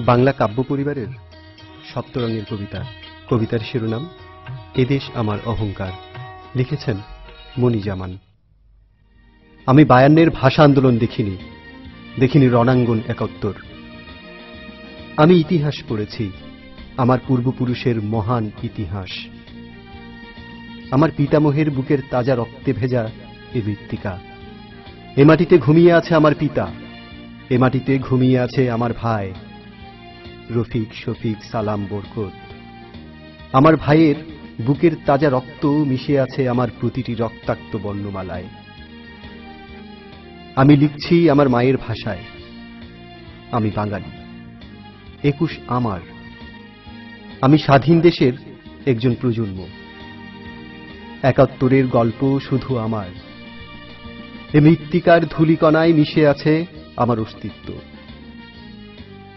বাংলা কাব্য পরিবারের সপ্তরঙের কবিতা। কবিতার শিরোনাম এদেশ আমার অহংকার। লিখেছেন মনি জামান। আমি 52-এর ভাষা আন্দোলন দেখিনি রণাঙ্গন 71। আমি ইতিহাস পড়েছি, আমার পূর্বপুরুষের মহান ইতিহাস। আমার পিতামহের বুকের তাজা রক্তে ভেজা এ মৃত্তিকা। এ মাটিতে ঘুমিয়ে আছে আমার পিতা, এ মাটিতে ঘুমিয়ে আছে আমার ভাই রফিক, শফিক, সালাম, বরকত। আমার ভাইয়ের বুকের তাজা রক্ত মিশে আছে আমার প্রতিটি রক্তাক্ত বর্ণমালায়। আমি লিখছি আমার মায়ের ভাষায়। আমি বাঙালি, 21 আমার। আমি স্বাধীন দেশের একজন প্রজন্ম। 71-এর গল্প শুধু আমার। এ মৃত্তিকার ধূলিকণায় মিশে আছে আমার অস্তিত্ব।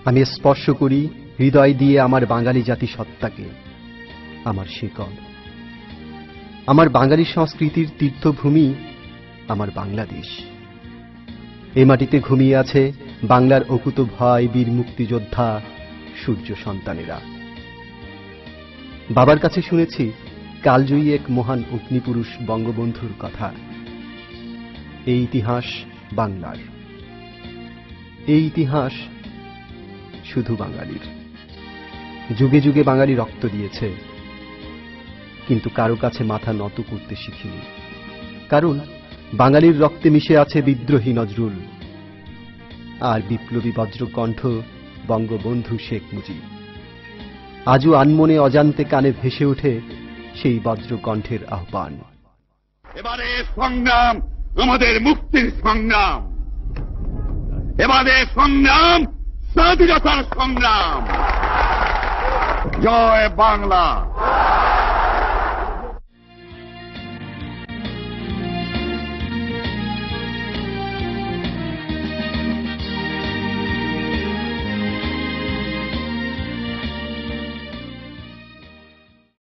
আমি স্পর্শ করি হৃদয় দিয়ে আমার বাঙালি জাতি সত্তাকে, আমার শিকড়। আমার বাঙালি সংস্কৃতির তীর্থভূমি আমার বাংলাদেশ। এ মাটিতে ঘুমিয়ে আছে বাংলার অকুত ভয় বীর মুক্তিযোদ্ধা সূর্য সন্তানেরা। বাবার কাছে শুনেছি কালজয়ী এক মহান অগ্নিপুরুষ বঙ্গবন্ধুর কথা। এই ইতিহাস বাংলার, এই ইতিহাস শুধু বাঙালির। যুগে যুগে বাঙালি রক্ত দিয়েছে, কিন্তু কারো কাছে মাথা নত করতে শিখিনি। কারণ বাঙালির রক্তে মিশে আছে বিদ্রোহী নজরুল আর বিপ্লবী বজ্রকণ্ঠ বঙ্গবন্ধু শেখ মুজিব। আজও আনমনে অজান্তে কানে ভেসে ওঠে সেই বজ্রকণ্ঠের আহ্বান। এবারে সংগ্রাম আমাদের মুক্তির সংগ্রাম, এবারে সংগ্রাম স্বাধীনতার সংগ্রাম। জয় বাংলা।